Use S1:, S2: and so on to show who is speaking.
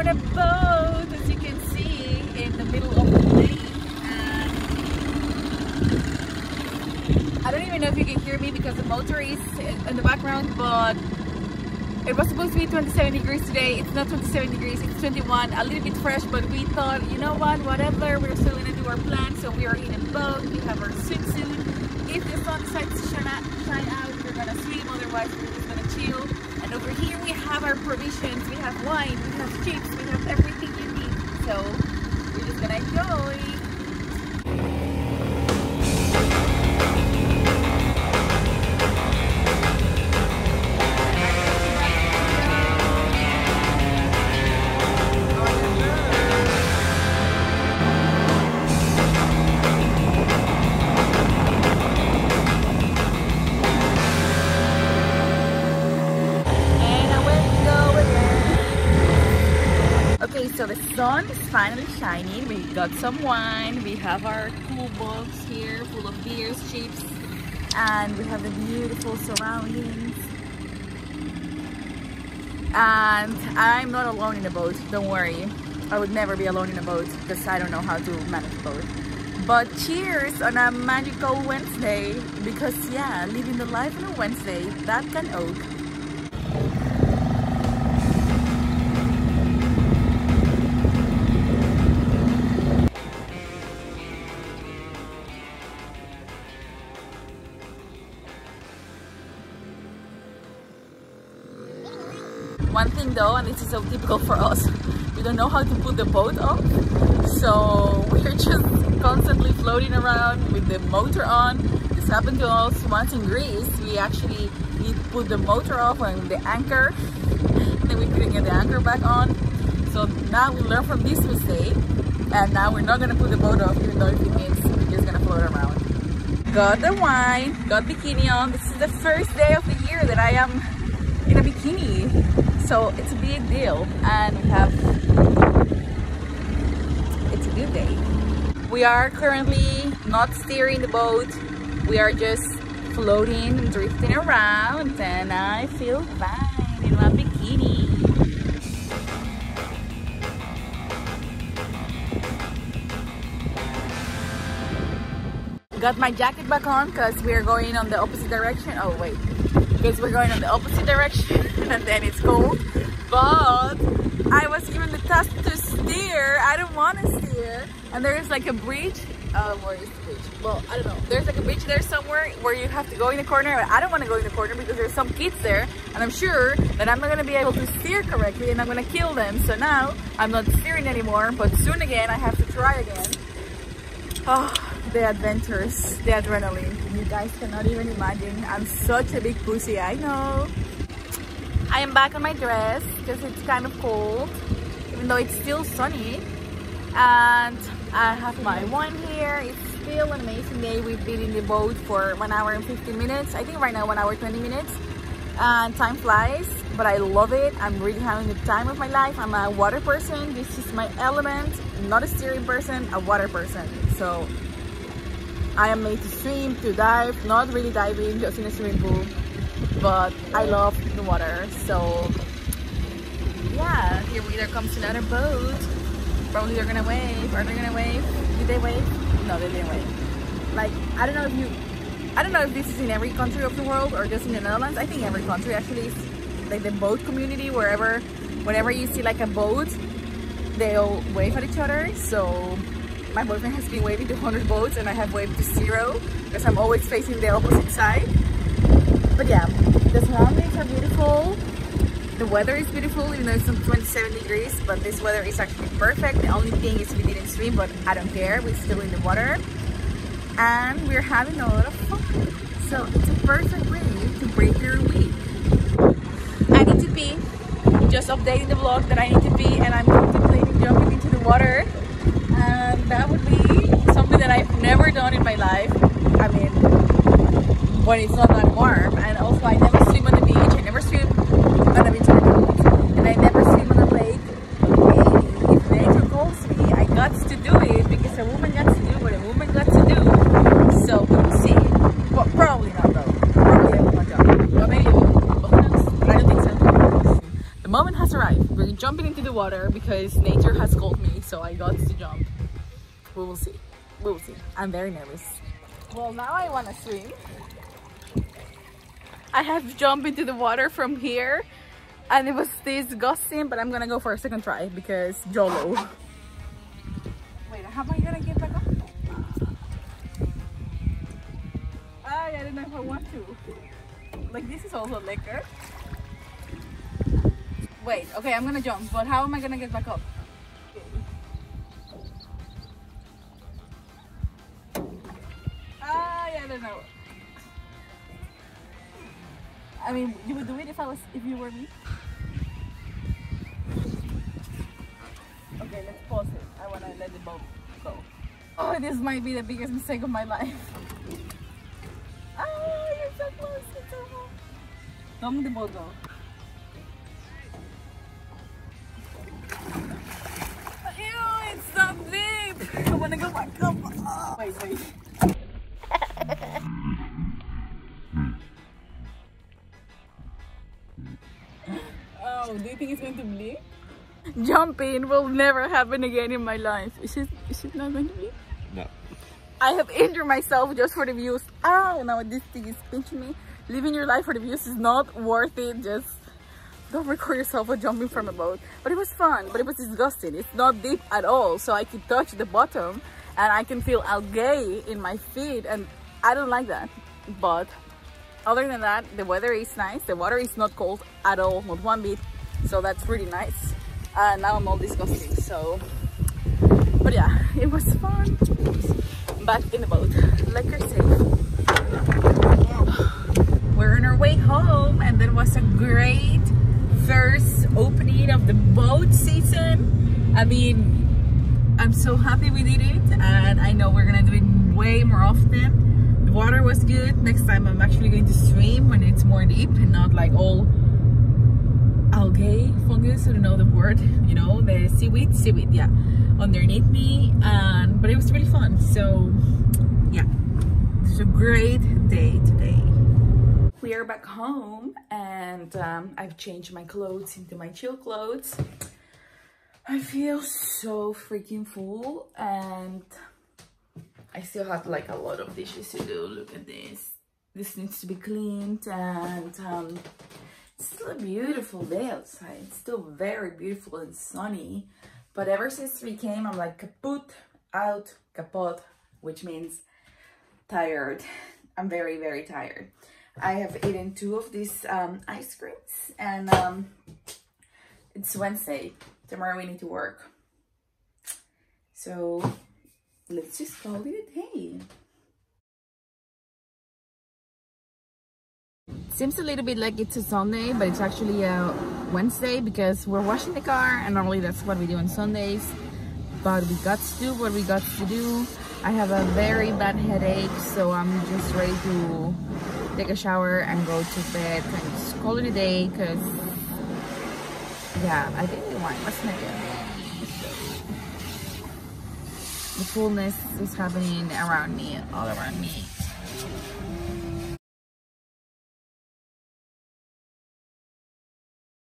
S1: a boat, as you can see, in the middle of the lake. And I don't even know if you can hear me because the motor is in the background, but it was supposed to be 27 degrees today. It's not 27 degrees, it's 21, a little bit fresh, but we thought, you know what, whatever, we're still gonna do our plan. So we are in a boat, we have our swimsuit. If the sun decides to shine out, we're gonna swim, otherwise we're just gonna chill. And over here we have our provisions, we have wine, we have chips, we have everything you need. So we're just gonna enjoy. So the sun is finally shining. We got some wine. We have our cool box here full of beers, chips, and we have the beautiful surroundings. And I'm not alone in a boat, don't worry. I would never be alone in a boat because I don't know how to manage a boat. But cheers on a magical Wednesday, because yeah, living the life on a Wednesday, that can oak. One thing though, and this is so typical for us, we don't know how to put the boat up, so we're just constantly floating around with the motor on. This happened to us once in Greece. We actually need to put the motor off on the anchor, and then we couldn't get the anchor back on. So now we learned from this mistake, and now we're not gonna put the boat off, even though if it means we're just gonna float around. Got the wine, got bikini on. This is the first day of the year that I am in a bikini, so it's a big deal, and it's a good day. We are currently not steering the boat, we are just floating, drifting around, and I feel fine in my bikini. Got my jacket back on because we're going on the opposite direction. Oh wait, because we're going on the opposite direction and then it's cold. But I was given the task to steer. I don't want to steer, and there's like a bridge. Where is the bridge? Well, I don't know. There's like a bridge there somewhere where you have to go in the corner. But I don't want to go in the corner because there's some kids there, and I'm sure that I'm not going to be able to steer correctly, and I'm going to kill them. So now I'm not steering anymore. But soon again, I have to try again. Oh, the adventures, the adrenaline. You guys cannot even imagine. I'm such a big pussy, I know. I am back on my dress because it's kind of cold, even though it's still sunny. And I have my wine here. It's still an amazing day. We've been in the boat for 1 hour and 15 minutes. I think right now 1 hour 20 minutes. And time flies, but I love it. I'm really having the time of my life. I'm a water person. This is my element. I'm not a steering person, a water person. So I am made to swim, to dive, not really diving, just in a swimming pool. But I love the water, so yeah, there comes another boat. Probably they're gonna wave. Are they gonna wave? Did they wave? No, they didn't wave. Like, I don't know if this is in every country of the world or just in the Netherlands. I think every country actually is like the boat community, whenever you see like a boat, they'll wave at each other. So my boyfriend has been waving to 100 boats and I have waved to 0 because I'm always facing the opposite side. But yeah, the surroundings are beautiful. The weather is beautiful, even though it's not 27 degrees, but this weather is actually perfect. The only thing is we didn't swim, but I don't care. We're still in the water. And we're having a lot of fun. So it's a perfect way to break your week. I need to pee. Just updating the vlog that I need to pee, and I'm contemplating jumping into the water. And that would be something that I've never done in my life. I mean, when it's not that warm. And also I never swim on the beach. I never swim on the beach, and I never swim on a lake. Maybe if nature calls me, I got to do it because a woman got to do what a woman got to do. So we'll see. Well, probably not though. Probably I will not jump. But maybe I will. But who knows? But I don't think so. The moment has arrived. We're jumping into the water because nature has called me, so I got to jump. We will see. We will see. I'm very nervous. Well, now I want to swim. I have jumped into the water from here and it was disgusting, but I'm gonna go for a second try because YOLO. Wait, how am I gonna get back up? I don't know if I want to. Like, this is also liquor. Wait, okay, I'm gonna jump, but how am I gonna get back up? I don't know. I mean, you would do it if you were me? Okay, let's pause it. I wanna let the boat go. Oh, this might be the biggest mistake of my life. Oh, you're so close, it's so close. Don't let the boat go. Ew, it's so deep. I wanna go back up. Oh. Wait. Oh, do you think it's going to bleed? Jumping will never happen again in my life. Is it not going to bleed?
S2: No.
S1: I have injured myself just for the views. Oh, now this thing is pinching me. Living your life for the views is not worth it. Just don't record yourself while jumping from a boat. But it was fun, but it was disgusting. It's not deep at all, so I could touch the bottom and I can feel algae in my feet, and I don't like that. But other than that, the weather is nice. The water is not cold at all, not one bit. So that's really nice. And now I'm all disgusting. So, but yeah, it was fun. Back in the boat, like I said. We're on our way home, and that was a great first opening of the boat season. I mean, I'm so happy we did it, and I know we're gonna do it way more often. The water was good. Next time I'm actually going to swim when it's more deep and not like all algae, fungus, I don't know the word, you know, the seaweed, yeah, underneath me. But it was really fun. So yeah, it's a great day today. We are back home, and I've changed my clothes into my chill clothes. I feel so freaking full, and I still have like a lot of dishes to do. Look at this. This needs to be cleaned, and it's still a beautiful day outside. It's still very beautiful and sunny. But ever since we came, I'm like kaput, out, kapot, which means tired. I'm very, very tired. I have eaten 2 of these ice creams, and it's Wednesday. Tomorrow we need to work. So let's just call it a day. Seems a little bit like it's a Sunday, but it's actually a Wednesday because we're washing the car, and normally that's what we do on Sundays. But we got to do what we got to do. I have a very bad headache, so I'm just ready to take a shower and go to bed and just call it a day, because yeah, I think wine was not good. The fullness is happening around me, all around me.